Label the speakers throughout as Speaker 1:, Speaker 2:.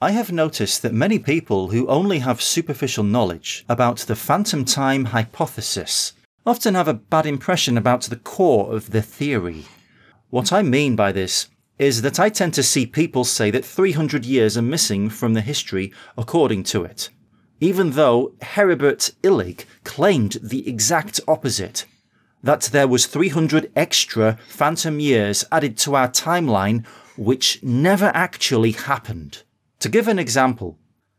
Speaker 1: I have noticed that many people who only have superficial knowledge about the phantom time hypothesis often have a bad impression about the core of the theory. What I mean by this is that I tend to see people say that 300 years are missing from the history according to it, even though Heribert Illig claimed the exact opposite, that there was 300 extra phantom years added to our timeline which never actually happened. To give an example,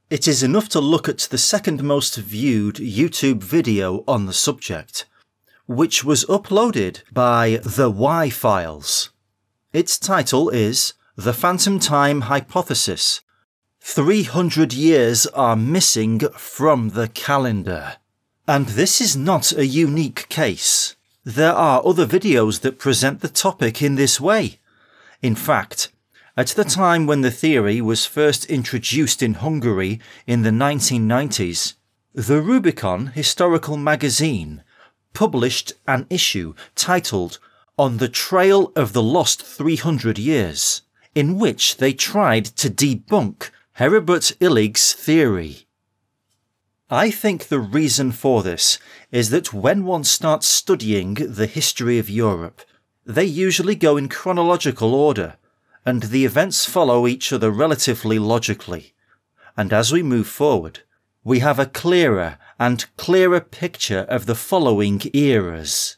Speaker 1: it is enough to look at the second most viewed YouTube video on the subject, which was uploaded by the Y Files. Its title is The Phantom Time Hypothesis. 300 years are missing from the calendar. And this is not a unique case. There are other videos that present the topic in this way. In fact, at the time when the theory was first introduced in Hungary in the 1990s, the Rubicon Historical Magazine published an issue titled On the Trail of the Lost 300 Years, in which they tried to debunk Heribert Illig's theory. I think the reason for this is that when one starts studying the history of Europe, they usually go in chronological order, and the events follow each other relatively logically. And as we move forward, we have a clearer and clearer picture of the following eras.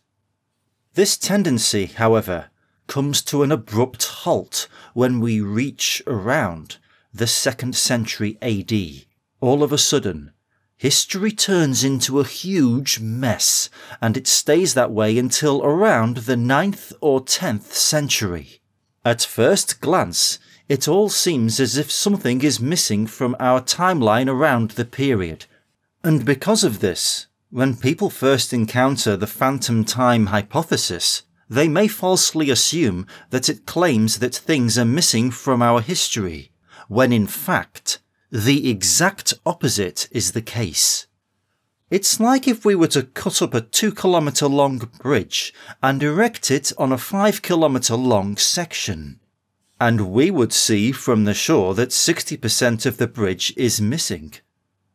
Speaker 1: This tendency, however, comes to an abrupt halt when we reach around the 2nd century AD. All of a sudden, history turns into a huge mess, and it stays that way until around the 9th or 10th century. At first glance, it all seems as if something is missing from our timeline around the period. And because of this, when people first encounter the phantom time hypothesis, they may falsely assume that it claims that things are missing from our history, when in fact, the exact opposite is the case. It's like if we were to cut up a 2-kilometre long bridge and erect it on a 5-kilometre long section. And we would see from the shore that 60% of the bridge is missing,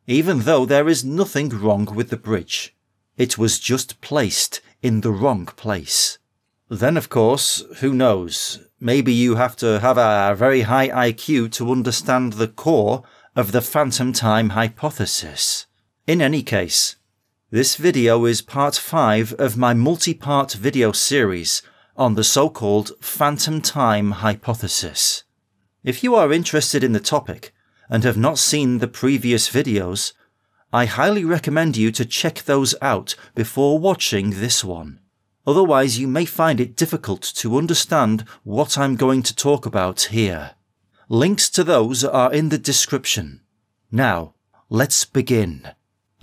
Speaker 1: even though there is nothing wrong with the bridge. It was just placed in the wrong place. Then, of course, who knows, maybe you have to have a very high IQ to understand the core of the phantom time hypothesis. In any case, this video is part 5 of my multi-part video series on the so-called phantom time hypothesis. If you are interested in the topic and have not seen the previous videos, I highly recommend you to check those out before watching this one. Otherwise, you may find it difficult to understand what I'm going to talk about here. Links to those are in the description. Now, let's begin.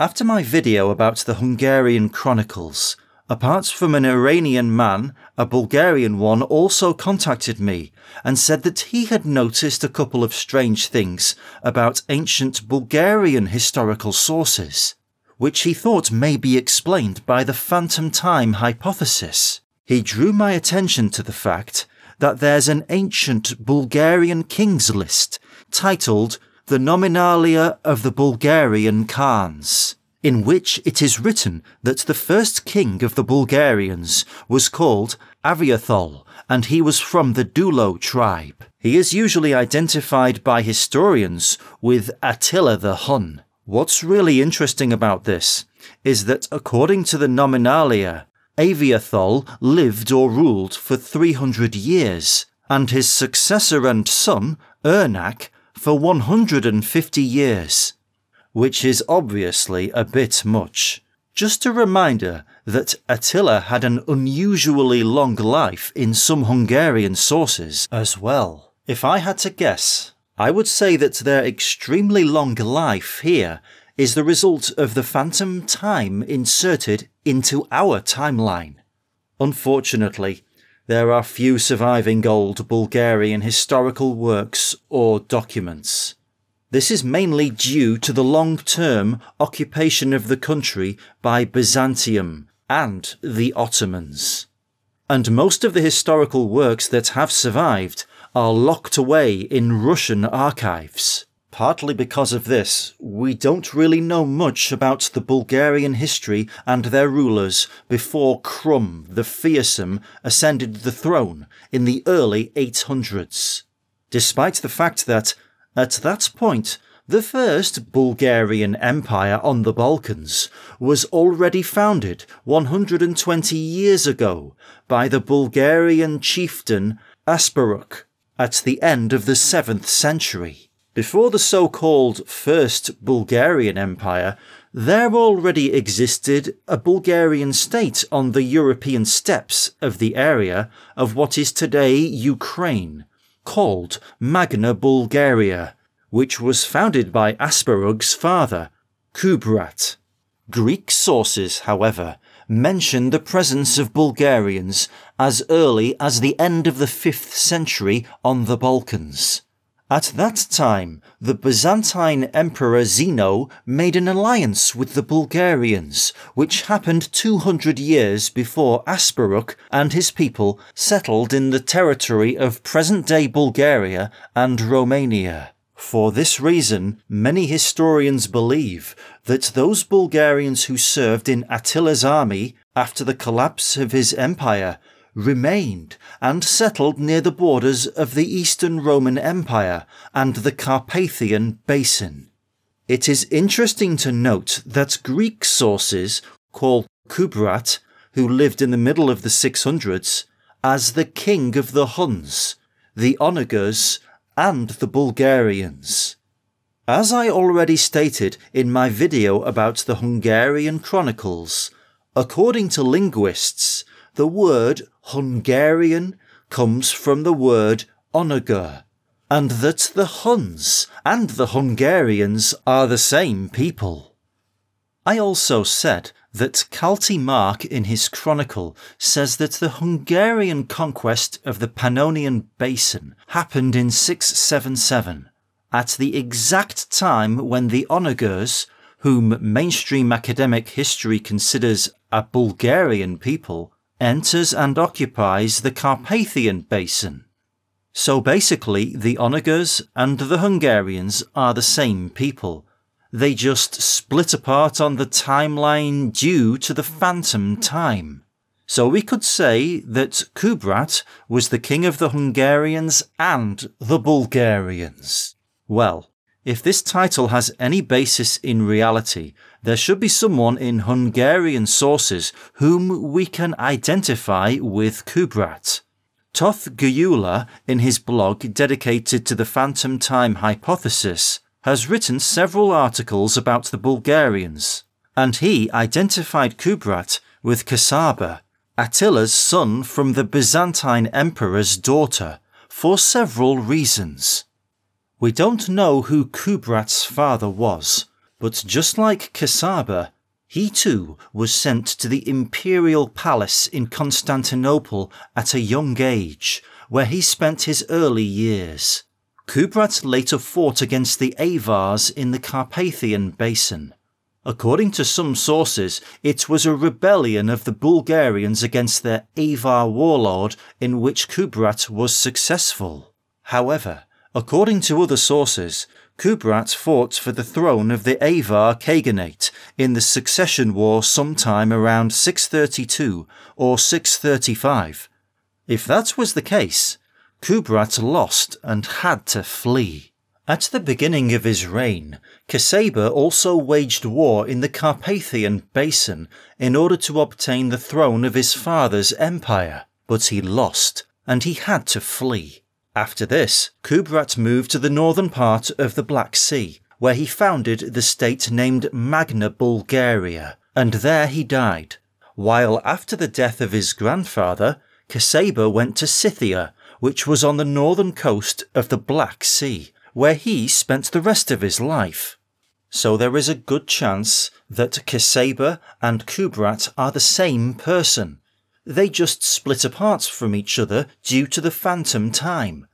Speaker 1: After my video about the Hungarian Chronicles, apart from an Iranian man, a Bulgarian one also contacted me and said that he had noticed a couple of strange things about ancient Bulgarian historical sources, which he thought may be explained by the phantom time hypothesis. He drew my attention to the fact that there's an ancient Bulgarian kings list titled The Nominalia of the Bulgarian Khans, in which it is written that the first king of the Bulgarians was called Aviathol, and he was from the Dulo tribe. He is usually identified by historians with Attila the Hun. What's really interesting about this is that according to the Nominalia, Aviathol lived or ruled for 300 years, and his successor and son, Ernak, for 150 years, which is obviously a bit much. Just a reminder that Attila had an unusually long life in some Hungarian sources as well. If I had to guess, I would say that their extremely long life here is the result of the phantom time inserted into our timeline. Unfortunately, there are few surviving old Bulgarian historical works or documents. This is mainly due to the long-term occupation of the country by Byzantium and the Ottomans. And most of the historical works that have survived are locked away in Russian archives. Partly because of this, we don't really know much about the Bulgarian history and their rulers before Krum the Fearsome ascended the throne in the early 800s. Despite the fact that, at that point, the first Bulgarian Empire on the Balkans was already founded 120 years ago by the Bulgarian chieftain Asparuk at the end of the 7th century. Before the so-called First Bulgarian Empire, there already existed a Bulgarian state on the European steppes of the area of what is today Ukraine, called Magna Bulgaria, which was founded by Asparug's father, Kubrat. Greek sources, however, mention the presence of Bulgarians as early as the end of the 5th century on the Balkans. At that time, the Byzantine Emperor Zeno made an alliance with the Bulgarians, which happened 200 years before Asparuk and his people settled in the territory of present-day Bulgaria and Romania. For this reason, many historians believe that those Bulgarians who served in Attila's army after the collapse of his empire remained and settled near the borders of the Eastern Roman Empire and the Carpathian Basin. It is interesting to note that Greek sources call Kubrat, who lived in the middle of the 600s, as the king of the Huns, the Onagers, and the Bulgarians. As I already stated in my video about the Hungarian Chronicles, according to linguists, the word Hungarian comes from the word onager, and that the Huns and the Hungarians are the same people. I also said that Kalti Mark in his chronicle says that the Hungarian conquest of the Pannonian Basin happened in 677, at the exact time when the Onagers, whom mainstream academic history considers a Bulgarian people, enters and occupies the Carpathian Basin. So basically, the Onagers and the Hungarians are the same people. They just split apart on the timeline due to the phantom time. So we could say that Kubrat was the king of the Hungarians and the Bulgarians. Well, if this title has any basis in reality, there should be someone in Hungarian sources whom we can identify with Kubrat. Toth Gyula, in his blog dedicated to the phantom time hypothesis, has written several articles about the Bulgarians, and he identified Kubrat with Kasaba, Attila's son from the Byzantine emperor's daughter, for several reasons. We don't know who Kubrat's father was, but just like Kasaba, he too was sent to the imperial palace in Constantinople at a young age, where he spent his early years. Kubrat later fought against the Avars in the Carpathian Basin. According to some sources, it was a rebellion of the Bulgarians against their Avar warlord in which Kubrat was successful. However, according to other sources, Kubrat fought for the throne of the Avar Khaganate in the succession war sometime around 632 or 635. If that was the case, Kubrat lost and had to flee. At the beginning of his reign, Kasaba also waged war in the Carpathian Basin in order to obtain the throne of his father's empire, but he lost, and he had to flee. After this, Kubrat moved to the northern part of the Black Sea, where he founded the state named Magna Bulgaria, and there he died. While after the death of his grandfather, Kasaba went to Scythia, which was on the northern coast of the Black Sea, where he spent the rest of his life. So there is a good chance that Kasaba and Kubrat are the same person. They just split apart from each other due to the phantom time.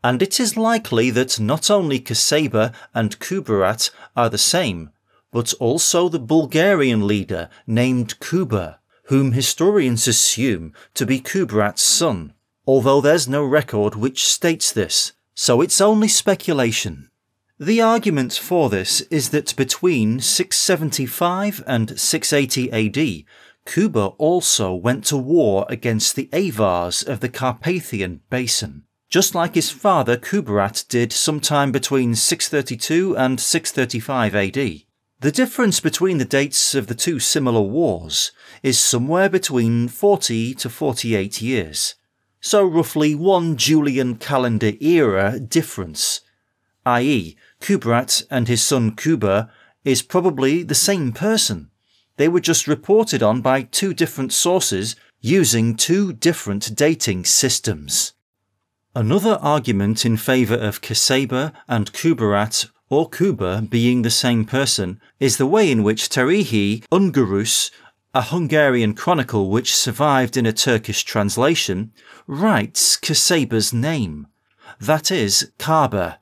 Speaker 1: And it is likely that not only Kasaba and Kubrat are the same, but also the Bulgarian leader named Kuba, whom historians assume to be Kubrat's son, although there's no record which states this, so it's only speculation. The argument for this is that between 675 and 680 AD, Kuba also went to war against the Avars of the Carpathian Basin, just like his father Kuberat did sometime between 632 and 635 AD. The difference between the dates of the two similar wars is somewhere between 40 to 48 years, so roughly one Julian calendar era difference, i.e. Kuberat and his son Kuba is probably the same person. They were just reported on by two different sources using two different dating systems. Another argument in favour of Kasaba and Kuberat or Kuba being the same person is the way in which Tarihi Ungarus, a Hungarian chronicle which survived in a Turkish translation, writes Kasaba's name, that is, Kaba.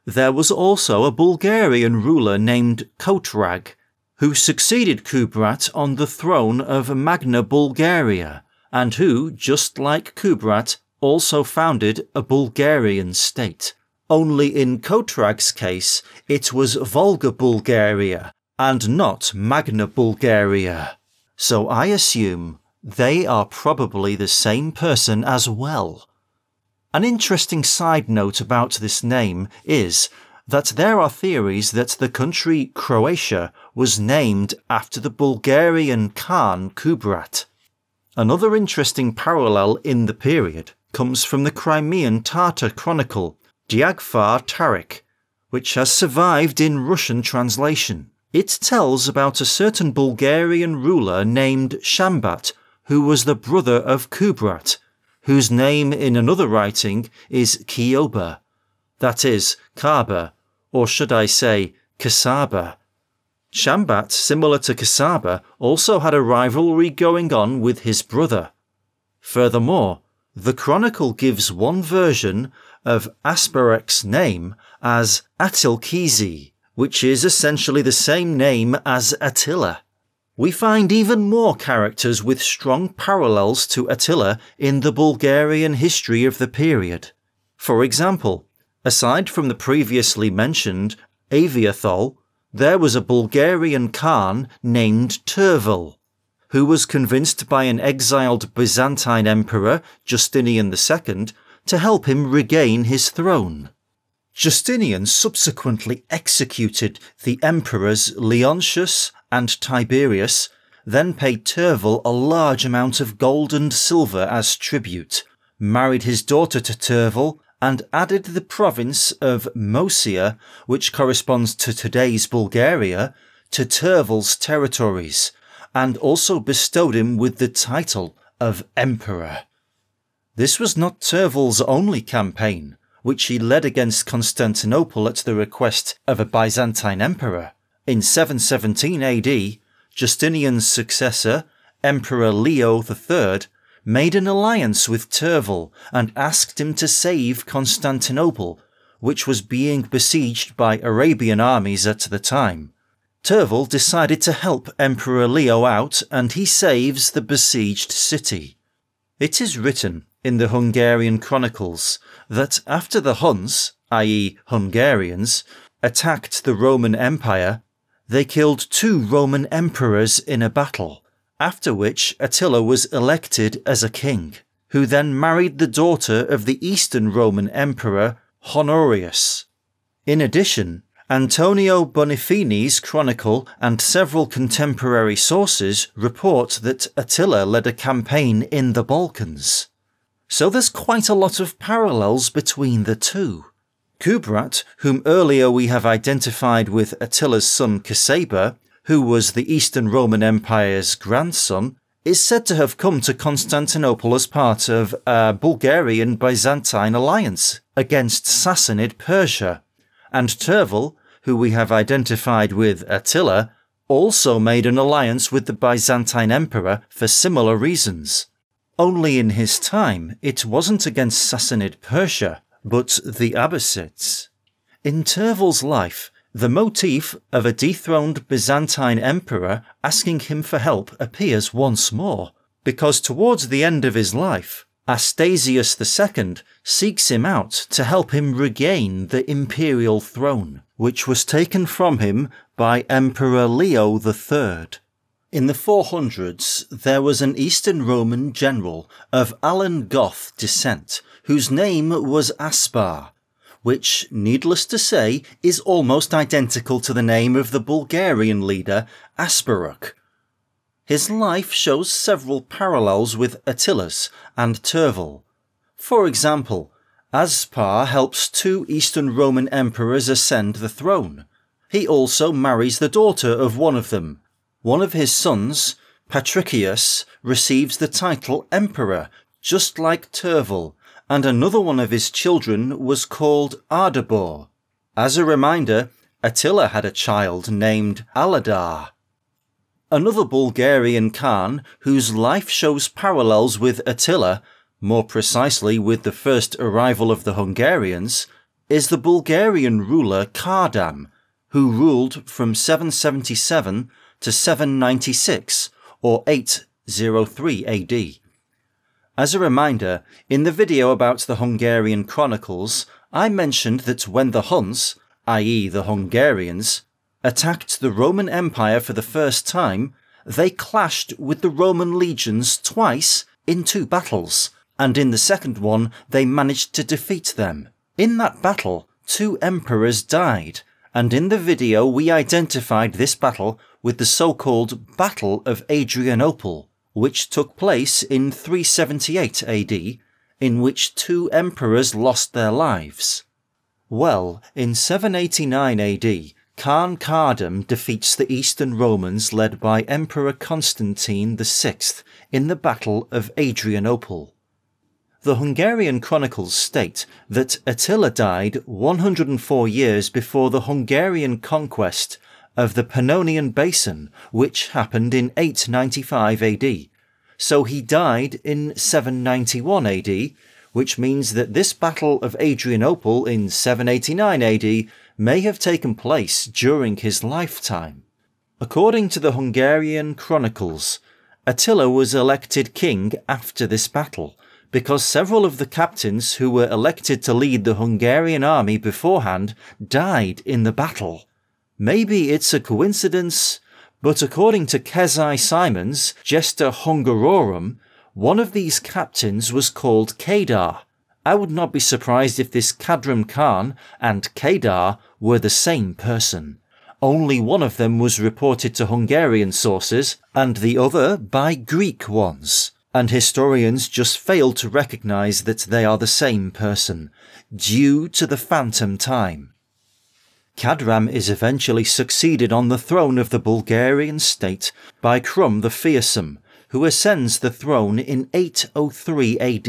Speaker 1: There was also a Bulgarian ruler named Kotrag, who succeeded Kuberat on the throne of Magna Bulgaria, and who, just like Kuberat, also founded a Bulgarian state. Only in Kotrag's case, it was Volga Bulgaria, and not Magna Bulgaria. So I assume they are probably the same person as well. An interesting side note about this name is that there are theories that the country Croatia was named after the Bulgarian Khan Kubrat. Another interesting parallel in the period comes from the Crimean Tatar chronicle Dyagfar Tarik, which has survived in Russian translation. It tells about a certain Bulgarian ruler named Shambat, who was the brother of Kubrat, whose name in another writing is Kioba, that is, Kaba, or should I say, Kasaba. Shambat, similar to Kasaba, also had a rivalry going on with his brother. Furthermore, the chronicle gives one version of Asparek's name as Atilkizi, which is essentially the same name as Attila. We find even more characters with strong parallels to Attila in the Bulgarian history of the period. For example, aside from the previously mentioned Aviathol, there was a Bulgarian Khan named Tervel, who was convinced by an exiled Byzantine emperor, Justinian II, to help him regain his throne. Justinian subsequently executed the emperors Leontius and Tiberius, then paid Tervel a large amount of gold and silver as tribute, married his daughter to Tervel, and added the province of Moesia, which corresponds to today's Bulgaria, to Tervel's territories, and also bestowed him with the title of Emperor. This was not Tervel's only campaign, which he led against Constantinople at the request of a Byzantine emperor. In 717 AD, Justinian's successor, Emperor Leo III, made an alliance with Tervel and asked him to save Constantinople, which was being besieged by Arabian armies at the time. Tervel decided to help Emperor Leo out, and he saves the besieged city. It is written in the Hungarian chronicles that after the Huns, i.e. Hungarians, attacked the Roman Empire, they killed 2 Roman emperors in a battle, after which Attila was elected as a king, who then married the daughter of the Eastern Roman Emperor Honorius. In addition, Antonio Bonifini's chronicle and several contemporary sources report that Attila led a campaign in the Balkans. So there's quite a lot of parallels between the two. Kubrat, whom earlier we have identified with Attila's son Kasaba, who was the Eastern Roman Empire's grandson, is said to have come to Constantinople as part of a Bulgarian-Byzantine alliance against Sassanid Persia, and Tervel, who we have identified with Attila, also made an alliance with the Byzantine Emperor for similar reasons. Only in his time it wasn't against Sassanid Persia, but the Abbasids. In Tervel's life, the motif of a dethroned Byzantine emperor asking him for help appears once more, because towards the end of his life, Astasius II seeks him out to help him regain the imperial throne, which was taken from him by Emperor Leo III. In the 400s, there was an Eastern Roman general of Alan Goth descent, whose name was Aspar, which, needless to say, is almost identical to the name of the Bulgarian leader Asparuk. His life shows several parallels with Attila's and Tervel. For example, Aspar helps two Eastern Roman emperors ascend the throne. He also marries the daughter of one of them. One of his sons, Patricius, receives the title Emperor, just like Tervel, and another one of his children was called Ardabor. As a reminder, Attila had a child named Aladar. Another Bulgarian Khan whose life shows parallels with Attila, more precisely with the first arrival of the Hungarians, is the Bulgarian ruler Kardam, who ruled from 777 to 796, or 803 AD. As a reminder, in the video about the Hungarian Chronicles, I mentioned that when the Huns, i.e. the Hungarians, attacked the Roman Empire for the first time, they clashed with the Roman legions twice in 2 battles, and in the second one they managed to defeat them. In that battle, 2 emperors died, and in the video we identified this battle with the so-called Battle of Adrianople, which took place in 378 AD, in which 2 emperors lost their lives. Well, in 789 AD, Khan Kardam defeats the Eastern Romans led by Emperor Constantine VI in the Battle of Adrianople. The Hungarian chronicles state that Attila died 104 years before the Hungarian conquest of the Pannonian Basin, which happened in 895 AD. So he died in 791 AD, which means that this Battle of Adrianople in 789 AD may have taken place during his lifetime. According to the Hungarian chronicles, Attila was elected king after this battle, because several of the captains who were elected to lead the Hungarian army beforehand died in the battle. Maybe it's a coincidence, but according to Kezai Simon's Gesta Hungarorum, one of these captains was called Kedar. I would not be surprised if this Kadram Khan and Kedar were the same person. Only one of them was reported to Hungarian sources, and the other by Greek ones, and historians just fail to recognize that they are the same person, due to the phantom time. Kadram is eventually succeeded on the throne of the Bulgarian state by Krum the Fearsome, who ascends the throne in 803 AD.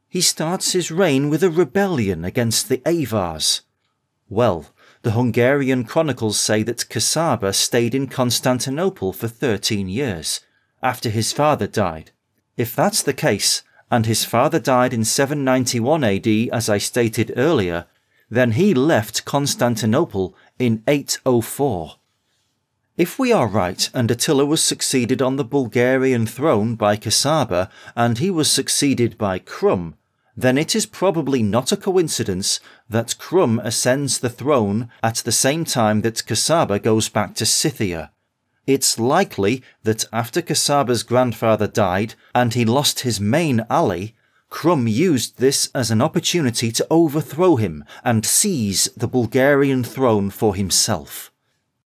Speaker 1: He starts his reign with a rebellion against the Avars. Well, the Hungarian chronicles say that Kasaba stayed in Constantinople for 13 years, after his father died. If that's the case, and his father died in 791 AD as I stated earlier, then he left Constantinople in 804. If we are right and Attila was succeeded on the Bulgarian throne by Kasaba and he was succeeded by Krum, then it is probably not a coincidence that Krum ascends the throne at the same time that Kasaba goes back to Scythia. It's likely that after Kasaba's grandfather died and he lost his main ally, Krum used this as an opportunity to overthrow him and seize the Bulgarian throne for himself.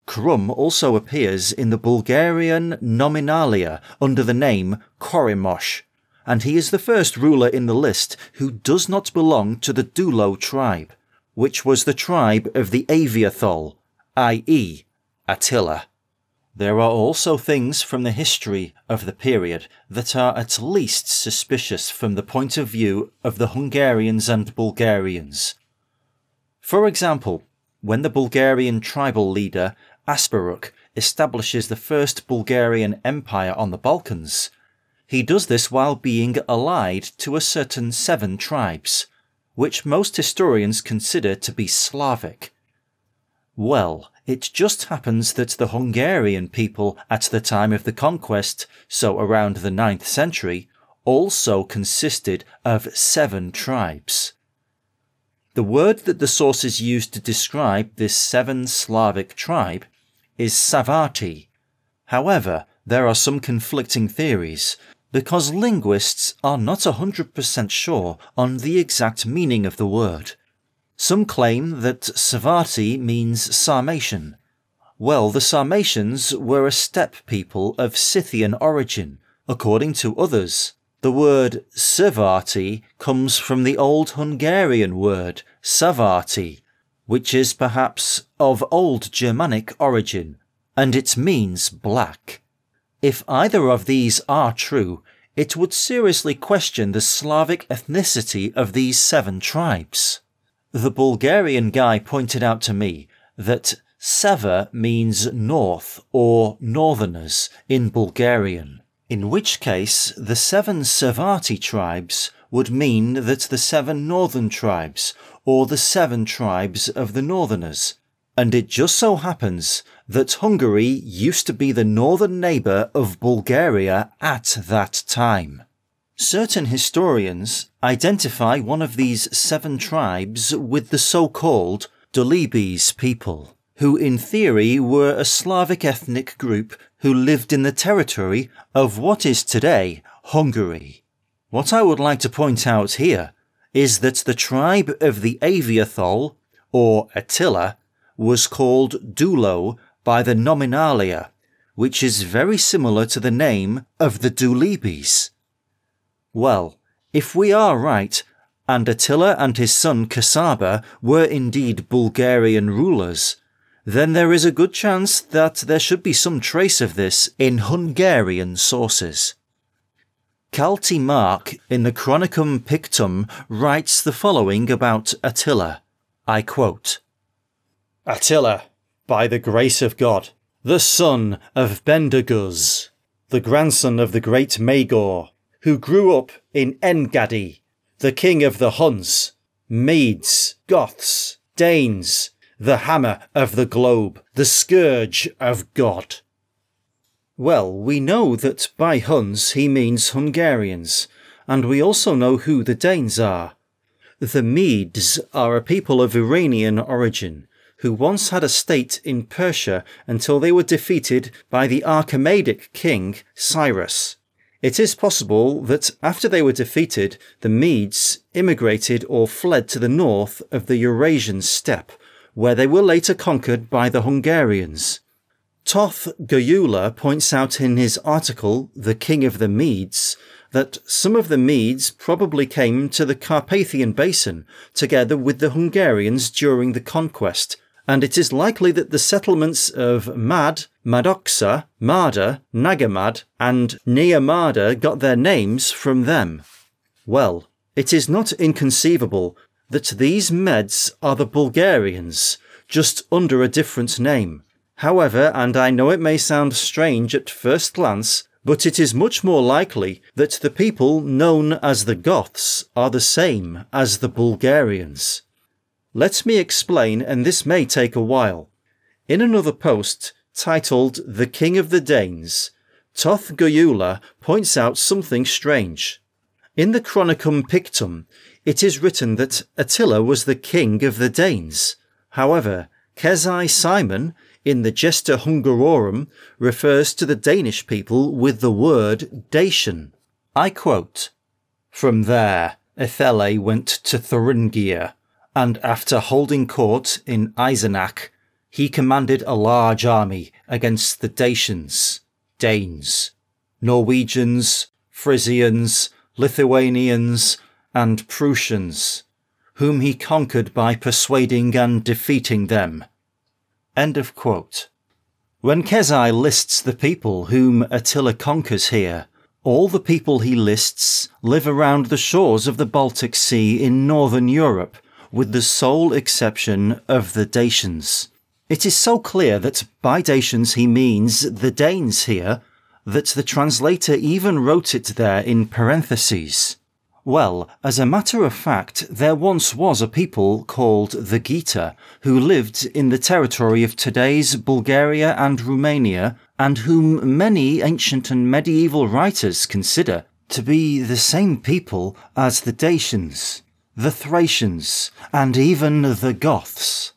Speaker 1: Krum also appears in the Bulgarian Nominalia under the name Korimosh, and he is the first ruler in the list who does not belong to the Dulo tribe, which was the tribe of the Aviathol, i.e. Attila. There are also things from the history of the period that are at least suspicious from the point of view of the Hungarians and Bulgarians. For example, when the Bulgarian tribal leader Asparuk establishes the first Bulgarian empire on the Balkans, he does this while being allied to a certain 7 tribes, which most historians consider to be Slavic. Well, it just happens that the Hungarian people at the time of the conquest, so around the 9th century, also consisted of 7 tribes. The word that the sources used to describe this 7 Slavic tribe is Savarti. However, there are some conflicting theories, because linguists are not 100% sure on the exact meaning of the word. Some claim that Savarti means Sarmatian. Well, the Sarmatians were a steppe people of Scythian origin. According to others, the word Savarti comes from the old Hungarian word Savarti, which is perhaps of Old Germanic origin, and it means black. If either of these are true, it would seriously question the Slavic ethnicity of these 7 tribes. The Bulgarian guy pointed out to me that Sever means north or northerners in Bulgarian, in which case the 7 Savarti tribes would mean that the 7 northern tribes, or the 7 tribes of the northerners. And it just so happens that Hungary used to be the northern neighbour of Bulgaria at that time. Certain historians identify one of these 7 tribes with the so-called Dulebes people, who in theory were a Slavic ethnic group who lived in the territory of what is today Hungary. What I would like to point out here is that the tribe of the Aviathol, or Attila, was called Dulo by the Nominalia, which is very similar to the name of the Dulebes. Well, if we are right, and Attila and his son Kasaba were indeed Bulgarian rulers, then there is a good chance that there should be some trace of this in Hungarian sources. Kalti Mark in the Chronicum Pictum writes the following about Attila. I quote, "Attila, by the grace of God, the son of Bendeguz, the grandson of the great Magor, who grew up in Engadi, the king of the Huns, Medes, Goths, Danes, the hammer of the globe, the scourge of God." Well, we know that by Huns he means Hungarians, and we also know who the Danes are. The Medes are a people of Iranian origin, who once had a state in Persia until they were defeated by the Achaemenic king Cyrus. It is possible that after they were defeated, the Medes immigrated or fled to the north of the Eurasian steppe, where they were later conquered by the Hungarians. Toth Gayula points out in his article, The King of the Medes, that some of the Medes probably came to the Carpathian Basin together with the Hungarians during the conquest, and it is likely that the settlements of Mad, Madoxa, Marda, Nagamad, and Neamada got their names from them. Well, it is not inconceivable that these Meds are the Bulgarians, just under a different name. However, and I know it may sound strange at first glance, but it is much more likely that the people known as the Goths are the same as the Bulgarians. Let me explain, and this may take a while. In another post, titled The King of the Danes, Toth Gayula points out something strange. In the Chronicum Pictum, it is written that Attila was the king of the Danes. However, Kezai Simon, in the Gesta Hungarorum, refers to the Danish people with the word Dacian. I quote, "From there, Ethele went to Thuringia, and after holding court in Eisenach, he commanded a large army against the Dacians, Danes, Norwegians, Frisians, Lithuanians, and Prussians, whom he conquered by persuading and defeating them." End of quote. When Kezai lists the people whom Attila conquers here, all the people he lists live around the shores of the Baltic Sea in northern Europe, with the sole exception of the Dacians. It is so clear that by Dacians he means the Danes here, that the translator even wrote it there in parentheses. Well, as a matter of fact, there once was a people called the Geta, who lived in the territory of today's Bulgaria and Romania, and whom many ancient and medieval writers consider to be the same people as the Dacians, the Thracians, and even the Goths.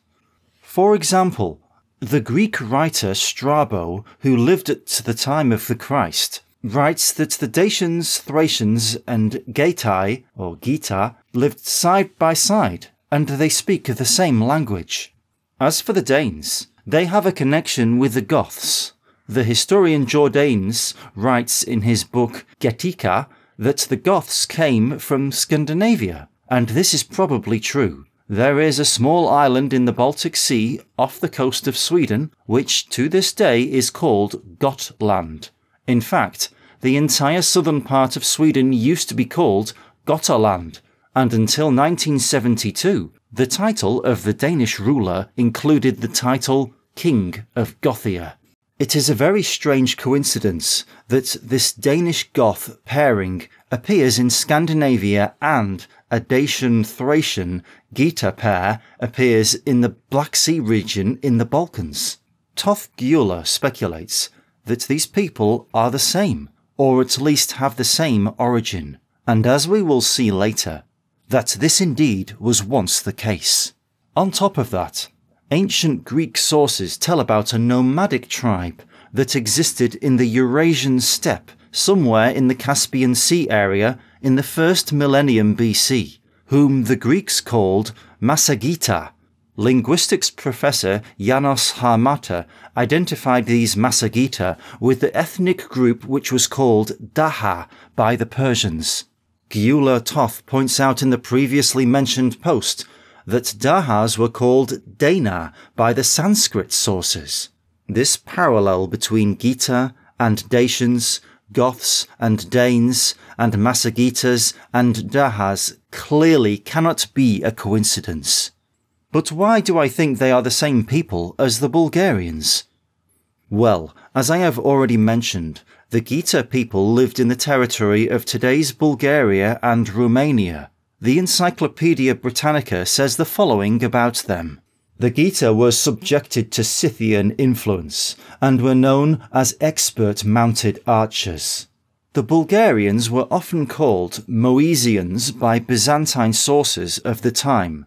Speaker 1: For example, the Greek writer Strabo, who lived at the time of the Christ, writes that the Dacians, Thracians, and Getae, or Geta, lived side by side, and they speak the same language. As for the Danes, they have a connection with the Goths. The historian Jordanes writes in his book Getica that the Goths came from Scandinavia, and this is probably true. There is a small island in the Baltic Sea off the coast of Sweden, which to this day is called Gotland. In fact, the entire southern part of Sweden used to be called Gotaland, and until 1972, the title of the Danish ruler included the title King of Gothia. It is a very strange coincidence that this Danish-Goth pairing appears in Scandinavia and a Dacian-Thracian Geta pair appears in the Black Sea region in the Balkans. Toth Gyula speculates that these people are the same, or at least have the same origin, and as we will see later, that this indeed was once the case. On top of that, ancient Greek sources tell about a nomadic tribe that existed in the Eurasian steppe somewhere in the Caspian Sea area in the 1st millennium BC, whom the Greeks called Massageta. Linguistics professor Janos Harmata identified these Massageta with the ethnic group which was called Daha by the Persians. Gyula Toth points out in the previously mentioned post that Dahas were called Dana by the Sanskrit sources. This parallel between Geta and Dacians, Goths and Danes, and Massagetas and Dahas clearly cannot be a coincidence. But why do I think they are the same people as the Bulgarians? Well, as I have already mentioned, the Geta people lived in the territory of today's Bulgaria and Romania. The Encyclopaedia Britannica says the following about them. The Geta were subjected to Scythian influence and were known as expert mounted archers. The Bulgarians were often called Moesians by Byzantine sources of the time.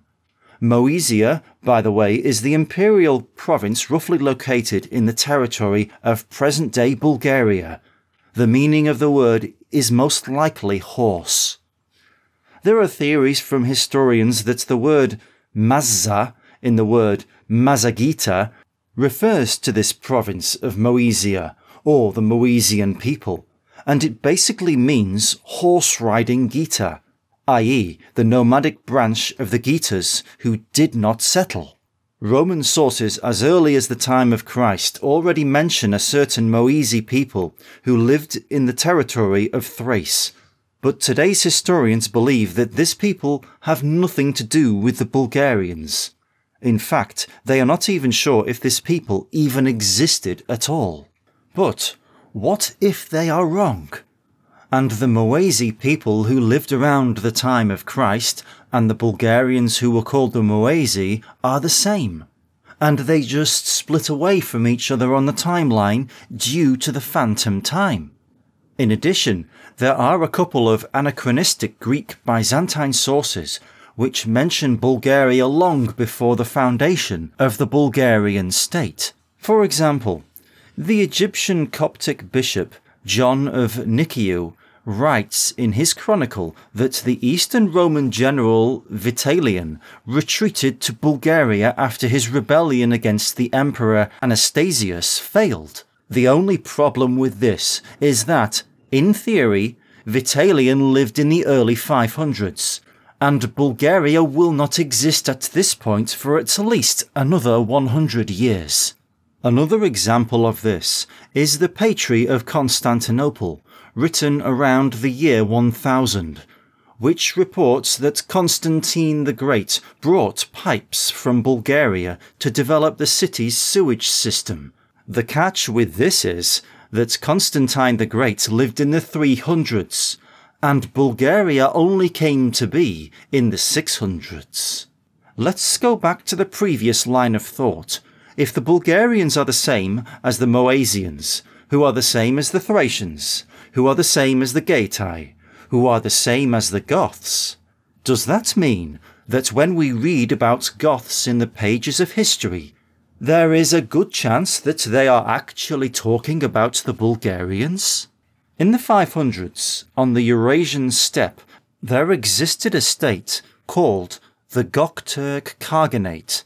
Speaker 1: Moesia, by the way, is the imperial province roughly located in the territory of present-day Bulgaria. The meaning of the word is most likely horse. There are theories from historians that the word Mazza in the word Massageta refers to this province of Moesia, or the Moesian people, and it basically means horse-riding Geta, i.e. the nomadic branch of the Getas who did not settle. Roman sources as early as the time of Christ already mention a certain Moesi people who lived in the territory of Thrace, but today's historians believe that this people have nothing to do with the Bulgarians. In fact, they are not even sure if this people even existed at all. But what if they are wrong? And the Moesi people who lived around the time of Christ and the Bulgarians who were called the Moesi are the same, and they just split away from each other on the timeline due to the phantom time. In addition, there are a couple of anachronistic Greek Byzantine sources which mention Bulgaria long before the foundation of the Bulgarian state. For example, the Egyptian Coptic bishop John of Nikiu writes in his chronicle that the Eastern Roman general Vitalian retreated to Bulgaria after his rebellion against the Emperor Anastasius failed. The only problem with this is that, in theory, Vitalian lived in the early 500s, and Bulgaria will not exist at this point for at least another 100 years. Another example of this is the Patri of Constantinople, written around the year 1000, which reports that Constantine the Great brought pipes from Bulgaria to develop the city's sewage system. The catch with this is that Constantine the Great lived in the 300s, and Bulgaria only came to be in the 600s. Let's go back to the previous line of thought. If the Bulgarians are the same as the Moesians, who are the same as the Thracians, who are the same as the Getae, who are the same as the Goths. Does that mean that when we read about Goths in the pages of history, there is a good chance that they are actually talking about the Bulgarians? In the 500s, on the Eurasian steppe, there existed a state called the Gokturk Khaganate.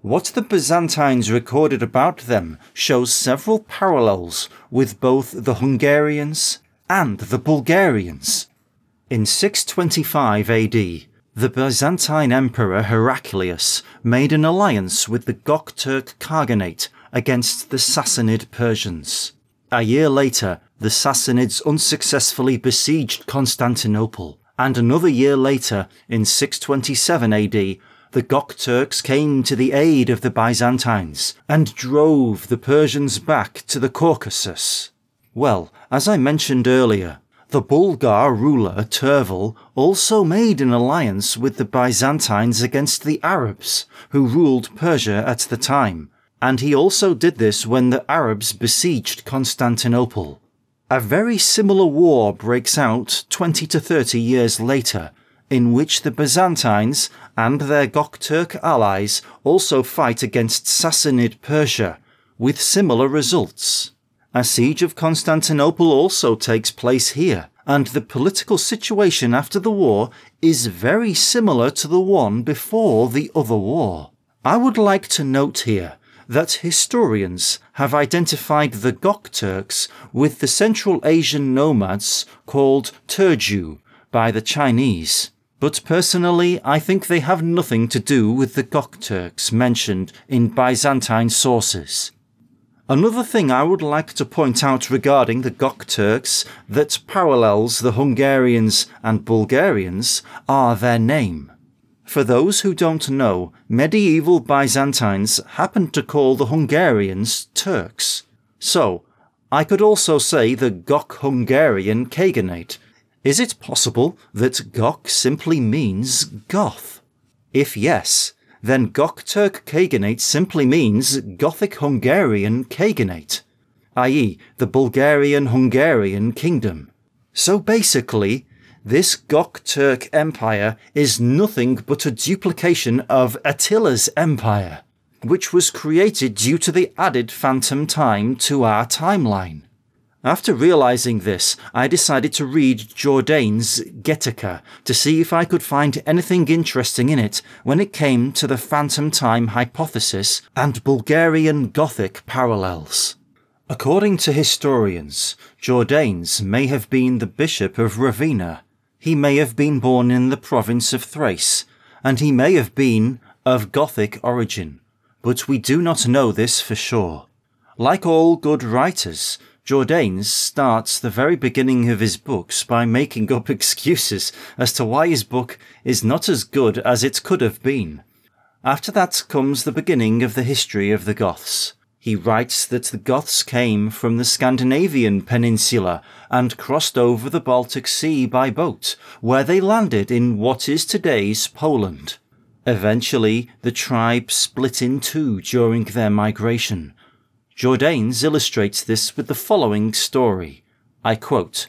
Speaker 1: What the Byzantines recorded about them shows several parallels with both the Hungarians and the Bulgarians. In 625 AD, the Byzantine Emperor Heraclius made an alliance with the Gokturk Khaganate against the Sassanid Persians. A year later, the Sassanids unsuccessfully besieged Constantinople, and another year later, in 627 AD, the Gokturks came to the aid of the Byzantines and drove the Persians back to the Caucasus. Well, as I mentioned earlier, the Bulgar ruler Tervel also made an alliance with the Byzantines against the Arabs, who ruled Persia at the time, and he also did this when the Arabs besieged Constantinople. A very similar war breaks out 20 to 30 years later, in which the Byzantines and their Gokturk allies also fight against Sassanid Persia, with similar results. A siege of Constantinople also takes place here, and the political situation after the war is very similar to the one before the other war. I would like to note here that historians have identified the Gokturks with the Central Asian nomads called Turju by the Chinese. But personally, I think they have nothing to do with the Gokturks mentioned in Byzantine sources. Another thing I would like to point out regarding the Gokturks that parallels the Hungarians and Bulgarians are their name. For those who don't know, medieval Byzantines happened to call the Hungarians Turks. So, I could also say the Gok-Hungarian Khaganate. Is it possible that Gok simply means Goth? If yes, then Gokturk Khaganate simply means Gothic-Hungarian Khaganate, i.e. the Bulgarian-Hungarian kingdom. So basically, this Gokturk empire is nothing but a duplication of Attila's empire, which was created due to the added phantom time to our timeline. After realizing this, I decided to read Jourdain's Getica to see if I could find anything interesting in it when it came to the phantom time hypothesis and Bulgarian Gothic parallels. According to historians, Jourdain's may have been the bishop of Ravenna. He may have been born in the province of Thrace, and he may have been of Gothic origin, but we do not know this for sure. Like all good writers, Jourdain's starts the very beginning of his books by making up excuses as to why his book is not as good as it could have been. After that comes the beginning of the history of the Goths. He writes that the Goths came from the Scandinavian peninsula and crossed over the Baltic Sea by boat, where they landed in what is today's Poland. Eventually, the tribe split in two during their migration. Jourdain's illustrates this with the following story. I quote,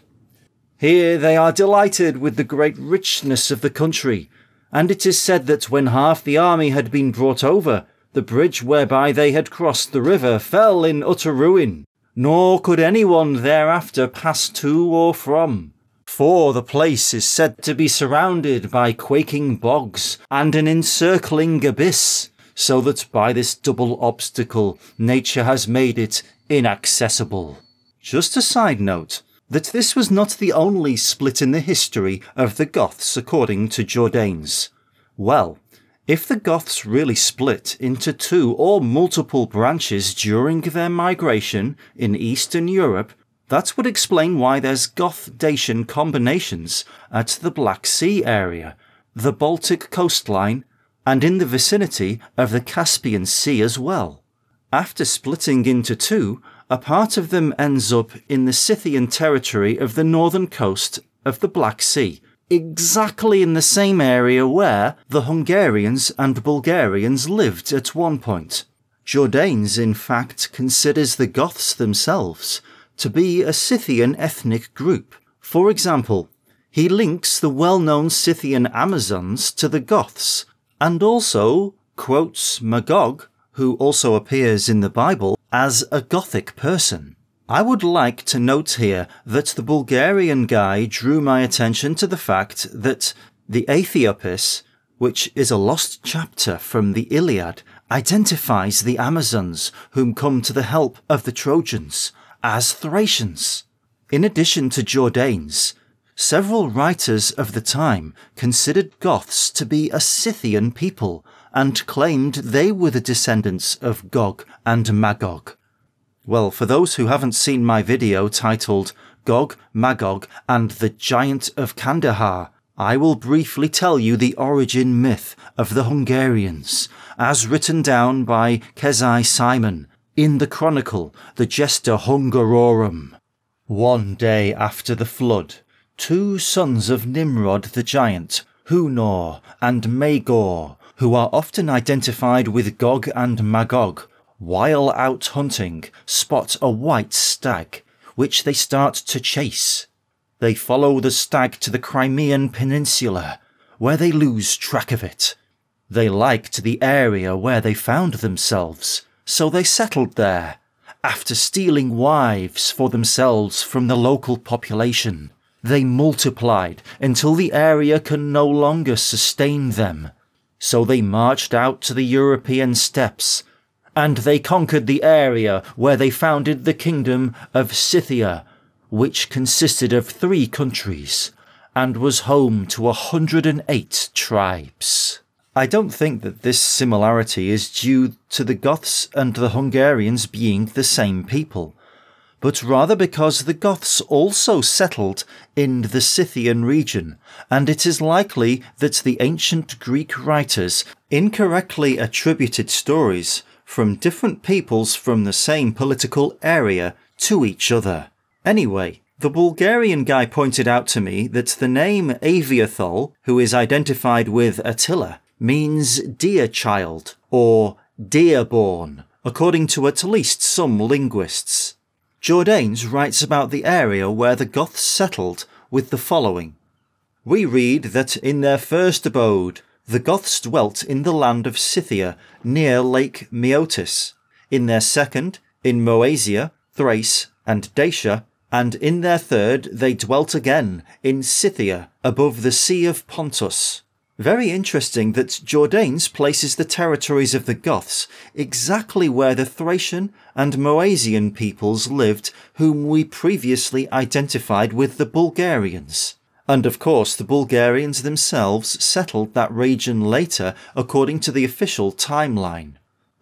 Speaker 1: "Here they are delighted with the great richness of the country, and it is said that when half the army had been brought over, the bridge whereby they had crossed the river fell in utter ruin, nor could anyone thereafter pass to or from. For the place is said to be surrounded by quaking bogs and an encircling abyss, so that by this double obstacle nature has made it inaccessible." Just a side note, that this was not the only split in the history of the Goths according to Jourdain's. Well, if the Goths really split into two or multiple branches during their migration in Eastern Europe, that would explain why there's Goth-Dacian combinations at the Black Sea area, the Baltic coastline, and in the vicinity of the Caspian Sea as well. After splitting into two, a part of them ends up in the Scythian territory of the northern coast of the Black Sea, exactly in the same area where the Hungarians and Bulgarians lived at one point. Jourdain's, in fact, considers the Goths themselves to be a Scythian ethnic group. For example, he links the well-known Scythian Amazons to the Goths, and also quotes Magog, who also appears in the Bible, as a Gothic person. I would like to note here that the Bulgarian guy drew my attention to the fact that the Aethiopis, which is a lost chapter from the Iliad, identifies the Amazons whom come to the help of the Trojans as Thracians. In addition to Jordanes, several writers of the time considered Goths to be a Scythian people and claimed they were the descendants of Gog and Magog. Well, for those who haven't seen my video titled Gog, Magog and the Giant of Kandahar, I will briefly tell you the origin myth of the Hungarians, as written down by Kezai Simon in the chronicle The Gesta Hungarorum. One day after the flood, two sons of Nimrod the giant, Hunor and Magor, who are often identified with Gog and Magog, while out hunting, spot a white stag, which they start to chase. They follow the stag to the Crimean Peninsula, where they lose track of it. They liked the area where they found themselves, so they settled there, after stealing wives for themselves from the local population. They multiplied until the area can no longer sustain them. So they marched out to the European steppes, and they conquered the area where they founded the kingdom of Scythia, which consisted of 3 countries, and was home to 108 tribes. I don't think that this similarity is due to the Goths and the Hungarians being the same people, but rather because the Goths also settled in the Scythian region, and it is likely that the ancient Greek writers incorrectly attributed stories from different peoples from the same political area to each other. Anyway, the Bulgarian guy pointed out to me that the name Aviathol, who is identified with Attila, means dear child or dear-born, according to at least some linguists. Jordanes writes about the area where the Goths settled with the following. We read that in their first abode, the Goths dwelt in the land of Scythia, near Lake Meotis, in their second, in Moesia, Thrace, and Dacia, and in their third they dwelt again, in Scythia, above the Sea of Pontus. Very interesting that Jordanes places the territories of the Goths exactly where the Thracian and Moesian peoples lived, whom we previously identified with the Bulgarians. And of course the Bulgarians themselves settled that region later according to the official timeline.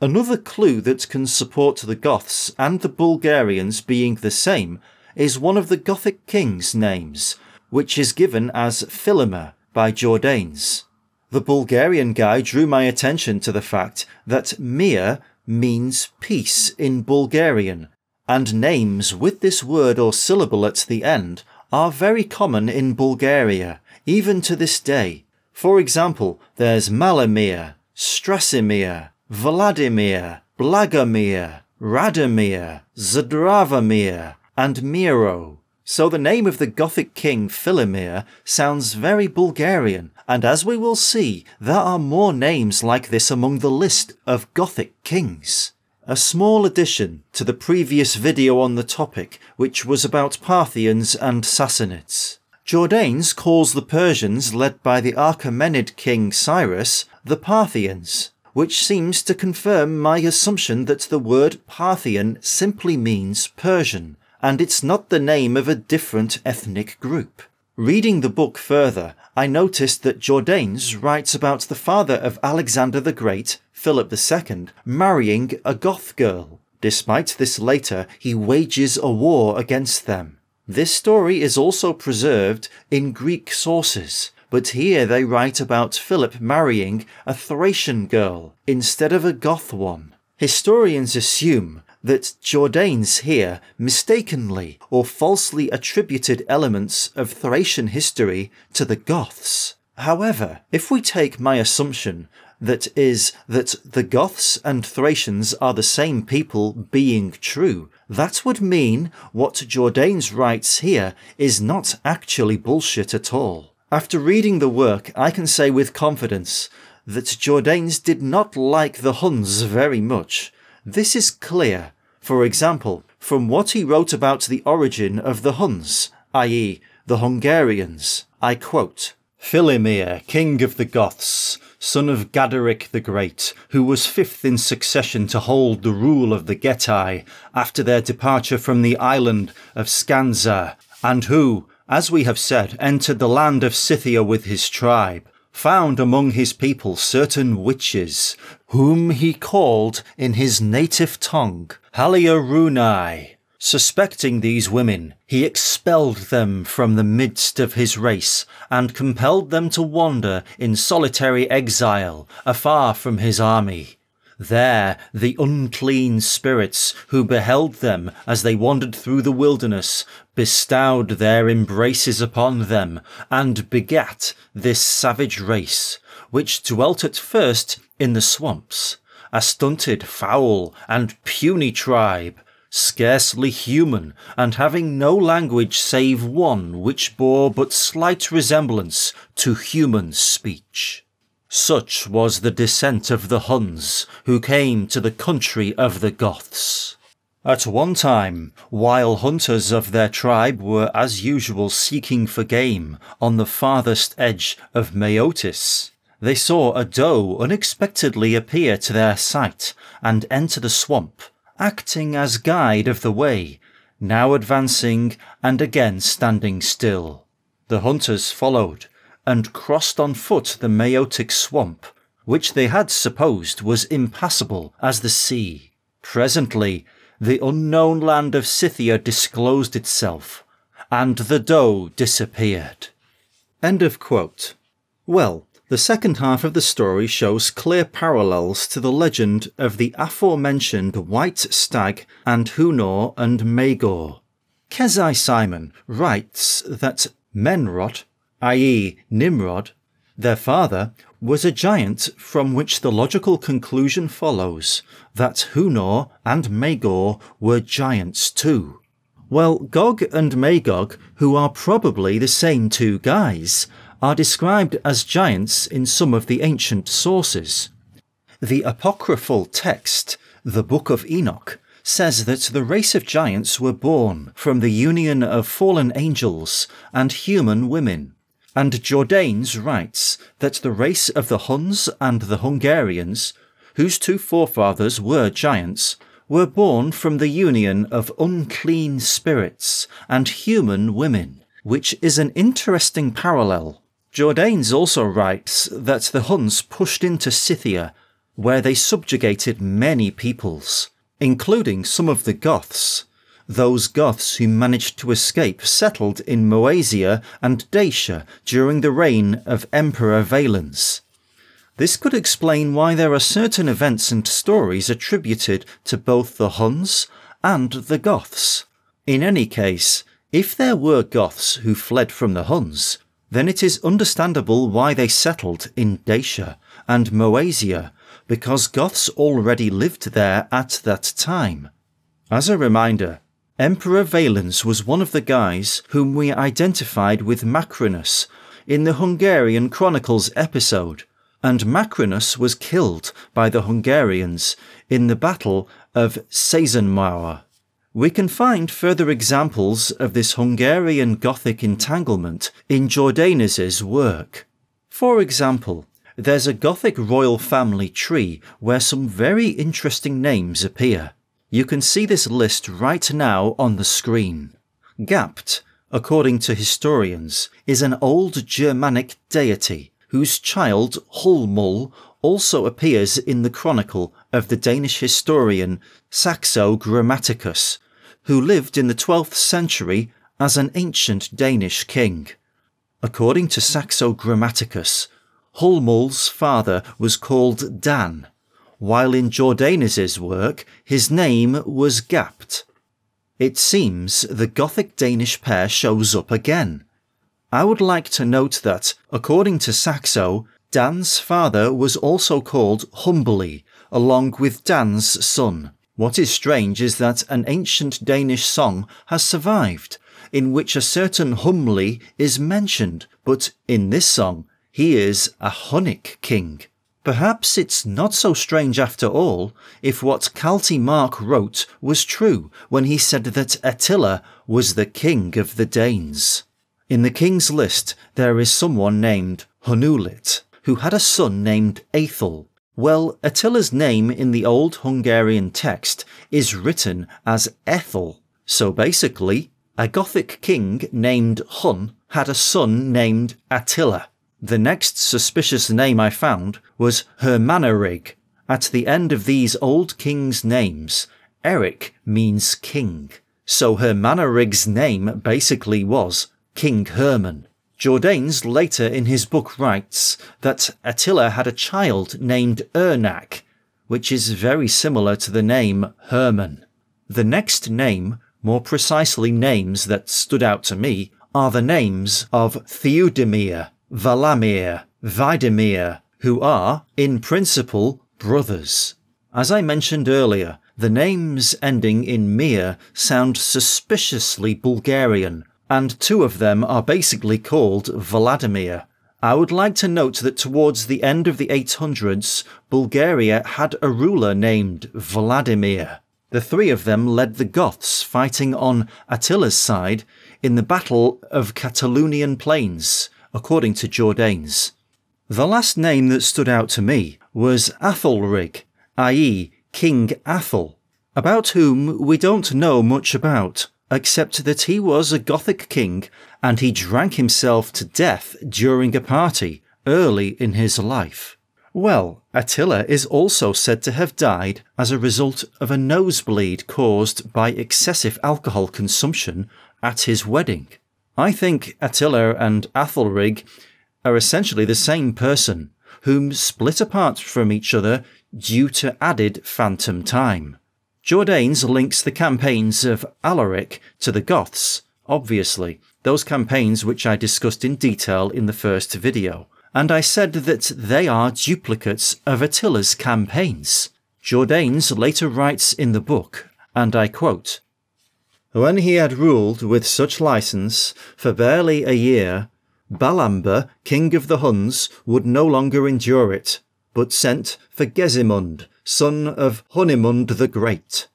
Speaker 1: Another clue that can support the Goths and the Bulgarians being the same is one of the Gothic kings' names, which is given as Philomer by Jordanes. The Bulgarian guy drew my attention to the fact that Mir means peace in Bulgarian, and names with this word or syllable at the end are very common in Bulgaria, even to this day. For example, there's Malamir, Strasimir, Vladimir, Blagomir, Radomir, Zdravomir, and Miro. So the name of the Gothic king Philomer sounds very Bulgarian, and as we will see, there are more names like this among the list of Gothic kings. A small addition to the previous video on the topic, which was about Parthians and Sassanids. Jordanes calls the Persians led by the Achaemenid king Cyrus the Parthians, which seems to confirm my assumption that the word Parthian simply means Persian, and it's not the name of a different ethnic group. Reading the book further, I noticed that Jordanes writes about the father of Alexander the Great, Philip II, marrying a Goth girl. Despite this later, he wages a war against them. This story is also preserved in Greek sources, but here they write about Philip marrying a Thracian girl instead of a Goth one. Historians assume that Jordanes here mistakenly or falsely attributed elements of Thracian history to the Goths. However, if we take my assumption that is, that the Goths and Thracians are the same people being true, that would mean what Jourdain writes here is not actually bullshit at all. After reading the work, I can say with confidence that Jourdain did not like the Huns very much. This is clear, for example, from what he wrote about the origin of the Huns, i.e., the Hungarians. I quote, "Philimir, king of the Goths, son of Gadaric the Great, who was fifth in succession to hold the rule of the Getae after their departure from the island of Skanza, and who, as we have said, entered the land of Scythia with his tribe, found among his people certain witches, whom he called in his native tongue Haliarunai. Suspecting these women, he expelled them from the midst of his race and compelled them to wander in solitary exile afar from his army. There the unclean spirits who beheld them as they wandered through the wilderness bestowed their embraces upon them and begat this savage race, which dwelt at first in the swamps, a stunted, foul, and puny tribe, scarcely human, and having no language save one which bore but slight resemblance to human speech. Such was the descent of the Huns, who came to the country of the Goths. At one time, while hunters of their tribe were as usual seeking for game on the farthest edge of Meotis, they saw a doe unexpectedly appear to their sight and enter the swamp, acting as guide of the way, now advancing and again standing still. The hunters followed, and crossed on foot the Meotic swamp, which they had supposed was impassable as the sea. Presently, the unknown land of Scythia disclosed itself, and the doe disappeared." End of quote. Well, the second half of the story shows clear parallels to the legend of the aforementioned white stag and Hunor and Magor. Kezai Simon writes that Menrod, i.e. Nimrod, their father, was a giant, from which the logical conclusion follows that Hunor and Magor were giants too. Well, Gog and Magog, who are probably the same two guys, are described as giants in some of the ancient sources. The apocryphal text, the Book of Enoch, says that the race of giants were born from the union of fallen angels and human women, and Jourdain writes that the race of the Huns and the Hungarians, whose two forefathers were giants, were born from the union of unclean spirits and human women, which is an interesting parallel. Jourdain also writes that the Huns pushed into Scythia, where they subjugated many peoples, including some of the Goths. Those Goths who managed to escape settled in Moesia and Dacia during the reign of Emperor Valens. This could explain why there are certain events and stories attributed to both the Huns and the Goths. In any case, if there were Goths who fled from the Huns, then it is understandable why they settled in Dacia and Moesia, because Goths already lived there at that time. As a reminder, Emperor Valens was one of the guys whom we identified with Macrinus in the Hungarian Chronicles episode, and Macrinus was killed by the Hungarians in the Battle of Seisenmauer. We can find further examples of this Hungarian Gothic entanglement in Jourdain's work. For example, there's a Gothic royal family tree where some very interesting names appear. You can see this list right now on the screen. Gapt, according to historians, is an old Germanic deity whose child, Hulmul, also appears in the chronicle of the Danish historian Saxo Grammaticus, who lived in the 12th century as an ancient Danish king. According to Saxo Grammaticus, Hulmul's father was called Dan, while in Jourdain's work his name was Gapt. It seems the Gothic Danish pair shows up again. I would like to note that, according to Saxo, Dan's father was also called Humbly, along with Dan's son. What is strange is that an ancient Danish song has survived, in which a certain Humli is mentioned, but in this song he is a Hunnic king. Perhaps it's not so strange after all if what Kalti Mark wrote was true when he said that Attila was the king of the Danes. In the king's list there is someone named Hunulit, who had a son named Aethel. Well, Attila's name in the old Hungarian text is written as Ethel, so basically, a Gothic king named Hun had a son named Attila. The next suspicious name I found was Hermannerig. At the end of these old kings' names, Eric means king, so Hermannerig's name basically was King Herman. Jordanes later in his book writes that Attila had a child named Ernak, which is very similar to the name Herman. The next name, more precisely names that stood out to me, are the names of Theudemir, Valamir, Videmir, who are, in principle, brothers. As I mentioned earlier, the names ending in Mir sound suspiciously Bulgarian, and two of them are basically called Vladimir. I would like to note that towards the end of the 800s, Bulgaria had a ruler named Vladimir. The three of them led the Goths fighting on Attila's side in the Battle of Catalonian Plains, according to Jordanes. The last name that stood out to me was Athelrig, i.e. King Athel, about whom we don't know much about, except that he was a Gothic king and he drank himself to death during a party early in his life. Well, Attila is also said to have died as a result of a nosebleed caused by excessive alcohol consumption at his wedding. I think Attila and Athelrig are essentially the same person, whom split apart from each other due to added phantom time. Jordanes links the campaigns of Alaric to the Goths, obviously, those campaigns which I discussed in detail in the first video, and I said that they are duplicates of Attila's campaigns. Jordanes later writes in the book, and I quote, "When he had ruled with such license for barely a year, Balamber, king of the Huns, would no longer endure it, but sent for Gesimund, son of Hunimund the Great.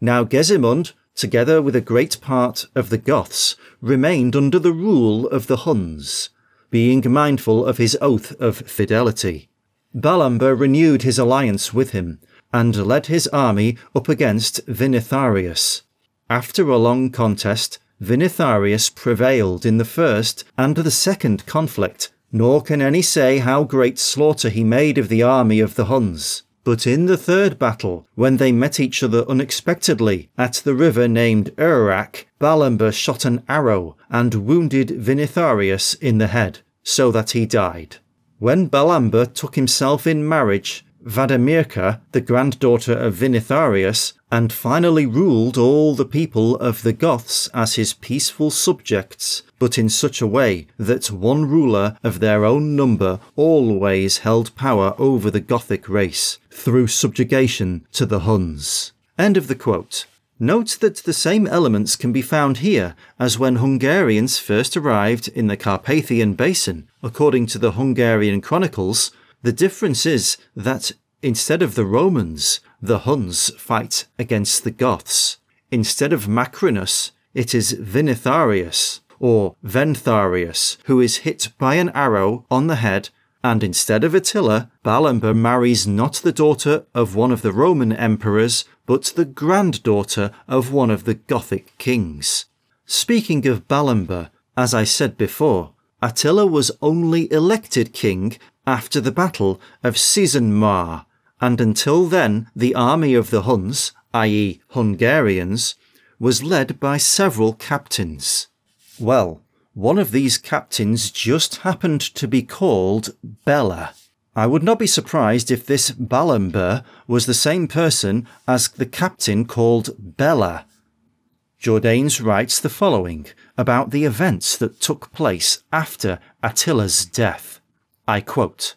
Speaker 1: Now Gesimund, together with a great part of the Goths, remained under the rule of the Huns, being mindful of his oath of fidelity. Balamber renewed his alliance with him, and led his army up against Vinitharius. After a long contest, Vinitharius prevailed in the first and the second conflict, nor can any say how great slaughter he made of the army of the Huns. But in the third battle, when they met each other unexpectedly at the river named Urrak, Balamber shot an arrow and wounded Vinitharius in the head, so that he died. When Balamber took himself in marriage, Vadamirka, the granddaughter of Vinitharius, and finally ruled all the people of the Goths as his peaceful subjects, but in such a way that one ruler of their own number always held power over the Gothic race, through subjugation to the Huns." End of the quote. Note that the same elements can be found here as when Hungarians first arrived in the Carpathian Basin. According to the Hungarian chronicles, the difference is that instead of the Romans, the Huns fight against the Goths. Instead of Macrinus, it is Vinitharius, or Ventharius, who is hit by an arrow on the head, and instead of Attila, Balamber marries not the daughter of one of the Roman emperors, but the granddaughter of one of the Gothic kings. Speaking of Balamber, as I said before, Attila was only elected king after the Battle of Sisenmar, and until then the army of the Huns, i.e. Hungarians, was led by several captains. Well, one of these captains just happened to be called Bela. I would not be surprised if this Balamber was the same person as the captain called Bela. Jordanes writes the following about the events that took place after Attila's death. I quote,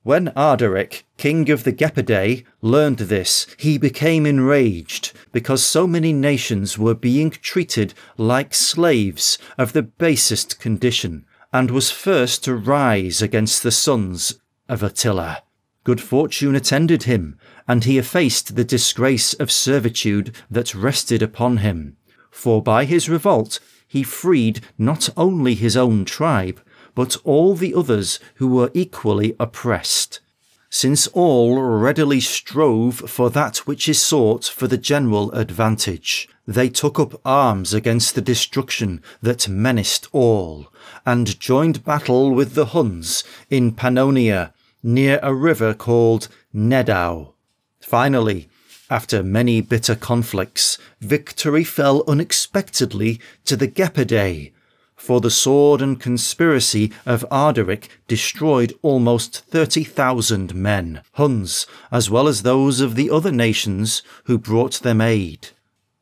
Speaker 1: "When Ardaric, king of the Gepidae, learned this, he became enraged because so many nations were being treated like slaves of the basest condition, and was first to rise against the sons of Attila. Good fortune attended him, and he effaced the disgrace of servitude that rested upon him. For by his revolt he freed not only his own tribe, but all the others who were equally oppressed. Since all readily strove for that which is sought for the general advantage, they took up arms against the destruction that menaced all, and joined battle with the Huns in Pannonia, near a river called Nedau. Finally, after many bitter conflicts, victory fell unexpectedly to the Gepidae, for the sword and conspiracy of Ardaric destroyed almost 30,000 men, Huns, as well as those of the other nations who brought them aid.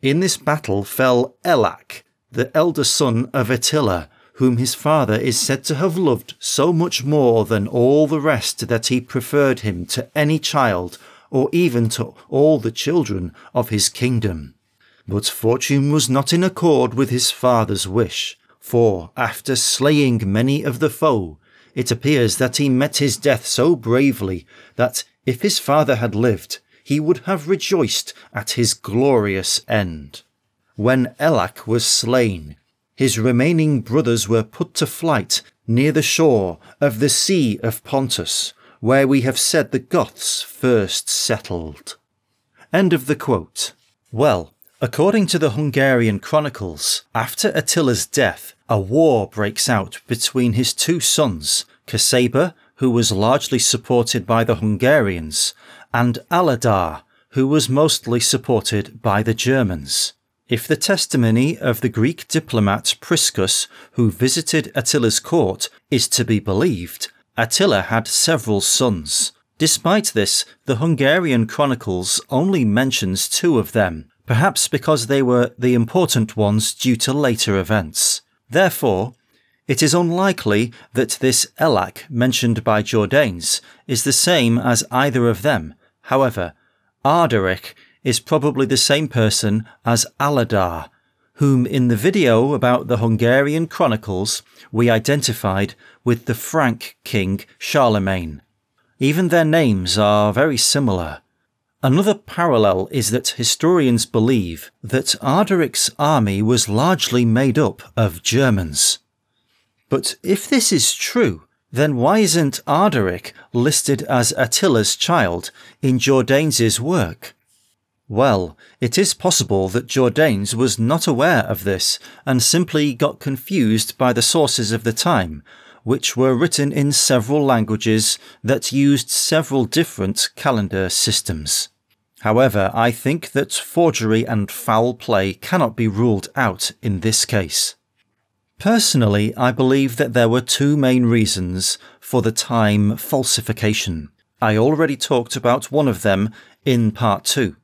Speaker 1: In this battle fell Elac, the elder son of Attila, whom his father is said to have loved so much more than all the rest that he preferred him to any child, or even to all the children of his kingdom. But fortune was not in accord with his father's wish, for after slaying many of the foe, it appears that he met his death so bravely that if his father had lived, he would have rejoiced at his glorious end. When Elac was slain, his remaining brothers were put to flight near the shore of the Sea of Pontus, where we have said the Goths first settled." End of the quote. Well, according to the Hungarian chronicles, after Attila's death, a war breaks out between his two sons, Casaber, who was largely supported by the Hungarians, and Aladar, who was mostly supported by the Germans. If the testimony of the Greek diplomat Priscus, who visited Attila's court, is to be believed, Attila had several sons. Despite this, the Hungarian chronicles only mentions 2 of them, perhaps because they were the important ones due to later events. Therefore, it is unlikely that this Elac mentioned by Jordanes is the same as either of them. However, Ardaric is probably the same person as Aladar, whom in the video about the Hungarian chronicles we identified with the Frank king Charlemagne. Even their names are very similar. Another parallel is that historians believe that Ardaric's army was largely made up of Germans. But if this is true, then why isn't Ardaric listed as Attila's child in Jordanes' work? Well, it is possible that Jordanes was not aware of this and simply got confused by the sources of the time, which were written in several languages that used several different calendar systems. However, I think that forgery and foul play cannot be ruled out in this case. Personally, I believe that there were 2 main reasons for the time falsification. I already talked about one of them in part 2.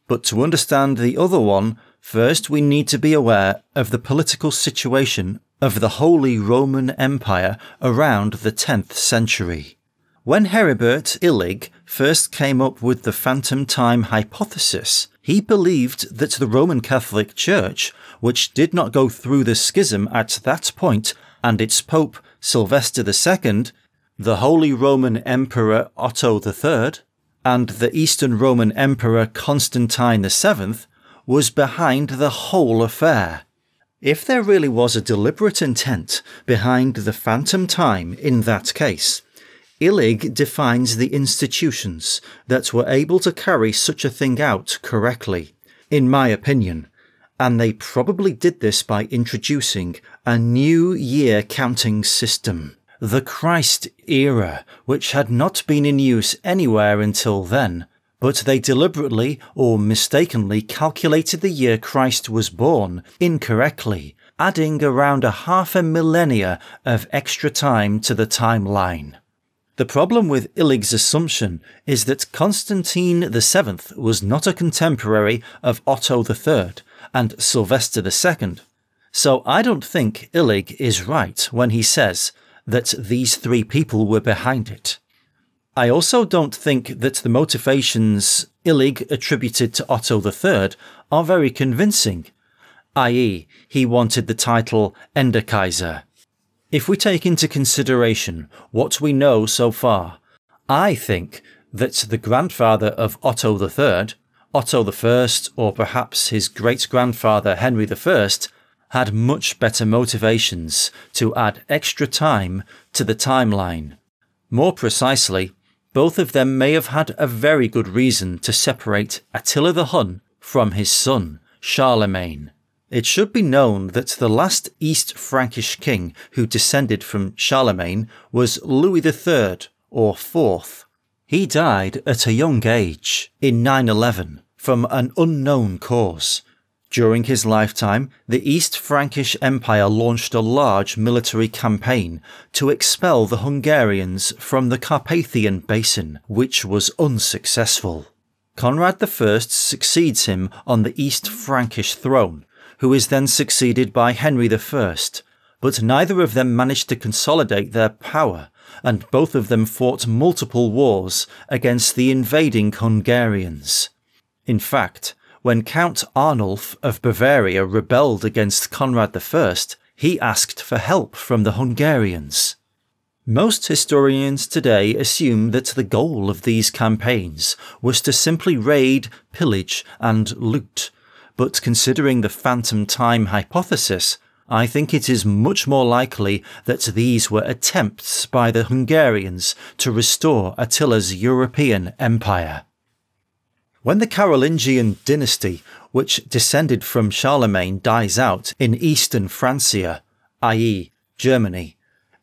Speaker 1: But to understand the other one, first we need to be aware of the political situation of the Holy Roman Empire around the 10th century. When Heribert Illig first came up with the phantom time hypothesis, he believed that the Roman Catholic Church, which did not go through the schism at that point, and its Pope Sylvester II, the Holy Roman Emperor Otto III, and the Eastern Roman Emperor Constantine VII, was behind the whole affair. If there really was a deliberate intent behind the phantom time in that case, Illig defines the institutions that were able to carry such a thing out correctly, in my opinion, and they probably did this by introducing a new year counting system. The Christ era, which had not been in use anywhere until then, but they deliberately or mistakenly calculated the year Christ was born incorrectly, adding around 1/2 millennia of extra time to the timeline. The problem with Illig's assumption is that Constantine VII was not a contemporary of Otto III and Sylvester II, so I don't think Illig is right when he says that these three people were behind it. I also don't think that the motivations Illig attributed to Otto III are very convincing, i.e., he wanted the title Endekaiser. If we take into consideration what we know so far, I think that the grandfather of Otto III, Otto I, or perhaps his great-grandfather Henry I, had much better motivations to add extra time to the timeline. More precisely, both of them may have had a very good reason to separate Attila the Hun from his son, Charlemagne. It should be known that the last East Frankish king who descended from Charlemagne was Louis III, or IV. He died at a young age, in 911, from an unknown cause. During his lifetime, the East Frankish Empire launched a large military campaign to expel the Hungarians from the Carpathian Basin, which was unsuccessful. Conrad I succeeds him on the East Frankish throne, who is then succeeded by Henry I, but neither of them managed to consolidate their power, and both of them fought multiple wars against the invading Hungarians. In fact, when Count Arnulf of Bavaria rebelled against Conrad I, he asked for help from the Hungarians. Most historians today assume that the goal of these campaigns was to simply raid, pillage, and loot, but considering the phantom time hypothesis, I think it is much more likely that these were attempts by the Hungarians to restore Attila's European empire. When the Carolingian dynasty, which descended from Charlemagne, dies out in eastern Francia, i.e. Germany,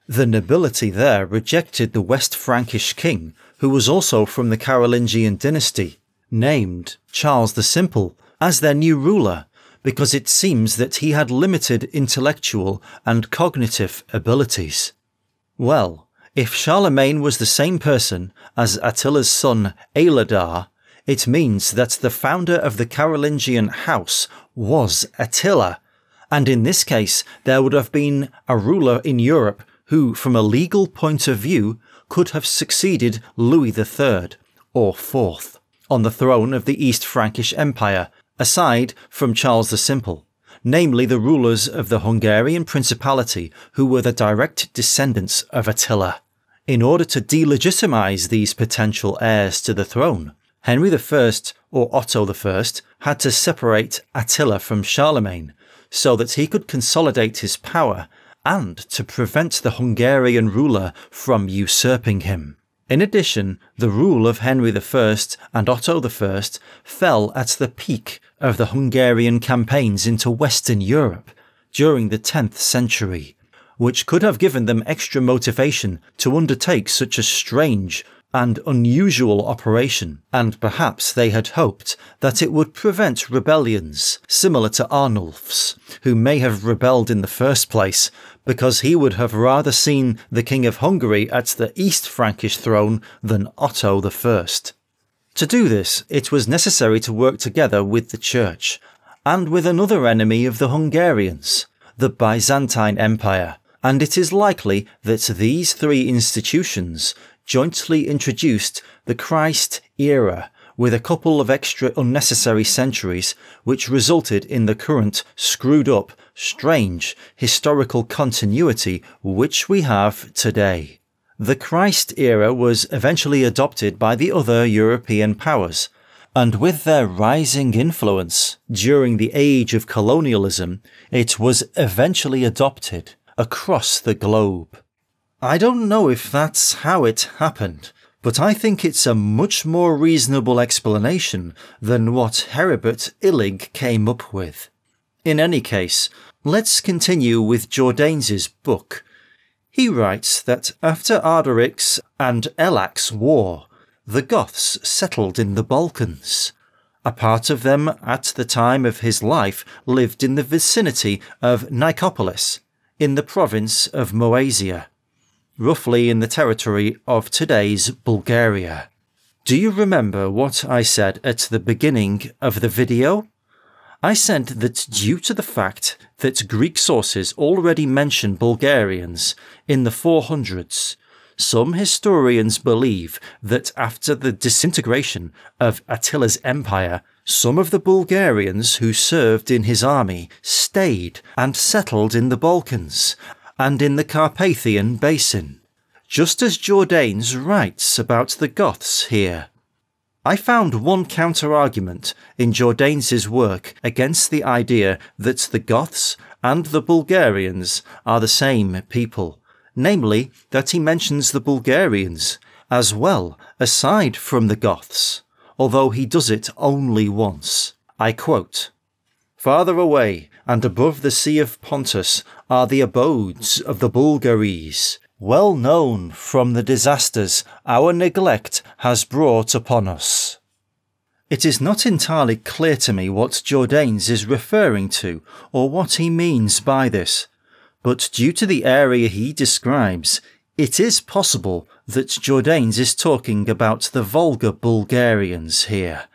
Speaker 1: the nobility there rejected the West Frankish king, who was also from the Carolingian dynasty, named Charles the Simple, as their new ruler, because it seems that he had limited intellectual and cognitive abilities. Well, if Charlemagne was the same person as Attila's son Eladar, it means that the founder of the Carolingian house was Attila, and in this case there would have been a ruler in Europe who, from a legal point of view, could have succeeded Louis III, or IV, on the throne of the East Frankish Empire, aside from Charles the Simple, namely the rulers of the Hungarian Principality who were the direct descendants of Attila. In order to delegitimize these potential heirs to the throne, Henry I, or Otto I, had to separate Attila from Charlemagne, so that he could consolidate his power and to prevent the Hungarian ruler from usurping him. In addition, the rule of Henry I and Otto I fell at the peak of the Hungarian campaigns into Western Europe during the 10th century, which could have given them extra motivation to undertake such a strange and unusual operation, and perhaps they had hoped that it would prevent rebellions similar to Arnulf's, who may have rebelled in the first place because he would have rather seen the King of Hungary at the East Frankish throne than Otto I. To do this, it was necessary to work together with the Church, and with another enemy of the Hungarians, the Byzantine Empire, and it is likely that these three institutions jointly introduced the Christ era with a couple of extra unnecessary centuries, which resulted in the current screwed up, strange historical continuity which we have today. The Christ era was eventually adopted by the other European powers, and with their rising influence during the age of colonialism, it was eventually adopted across the globe. I don't know if that's how it happened, but I think it's a much more reasonable explanation than what Heribert Illig came up with. In any case, let's continue with Jordanes' book. He writes that after Arderic's and Elac's war, the Goths settled in the Balkans. A part of them at the time of his life lived in the vicinity of Nicopolis, in the province of Moesia, roughly in the territory of today's Bulgaria. Do you remember what I said at the beginning of the video? I said that due to the fact that Greek sources already mention Bulgarians in the 400s, some historians believe that after the disintegration of Attila's empire, some of the Bulgarians who served in his army stayed and settled in the Balkans and in the Carpathian Basin, just as Jordanes writes about the Goths here. I found one counter-argument in Jordanes' work against the idea that the Goths and the Bulgarians are the same people, namely that he mentions the Bulgarians as well aside from the Goths, although he does it only once. I quote, "Farther away and above the Sea of Pontus are the abodes of the Bulgares, well known from the disasters our neglect has brought upon us." It is not entirely clear to me what Jordanes is referring to or what he means by this, but due to the area he describes, it is possible that Jordanes is talking about the Volga Bulgarians here,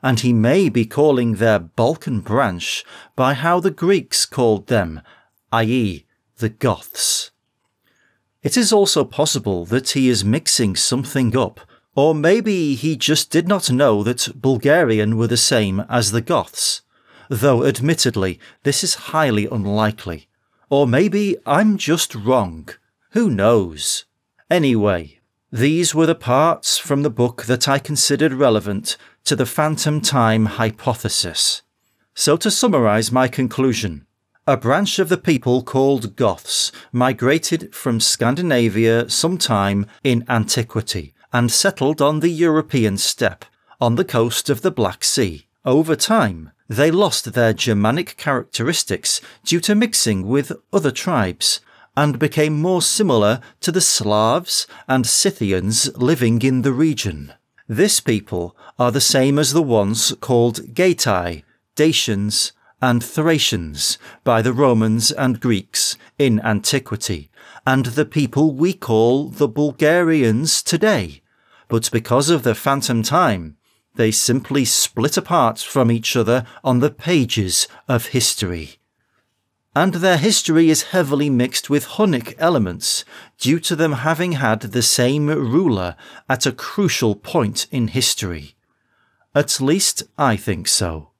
Speaker 1: and he may be calling their Balkan branch by how the Greeks called them, i.e. the Goths. It is also possible that he is mixing something up, or maybe he just did not know that Bulgarian were the same as the Goths, though admittedly this is highly unlikely. Or maybe I'm just wrong. Who knows? Anyway, these were the parts from the book that I considered relevant to the phantom time hypothesis. So to summarize my conclusion, a branch of the people called Goths migrated from Scandinavia sometime in antiquity and settled on the European steppe, on the coast of the Black Sea. Over time, they lost their Germanic characteristics due to mixing with other tribes, and became more similar to the Slavs and Scythians living in the region. This people are the same as the ones called Gaetae, Dacians, and Thracians by the Romans and Greeks in antiquity, and the people we call the Bulgarians today. But because of the phantom time, they simply split apart from each other on the pages of history. And their history is heavily mixed with Hunnic elements due to them having had the same ruler at a crucial point in history. At least I think so.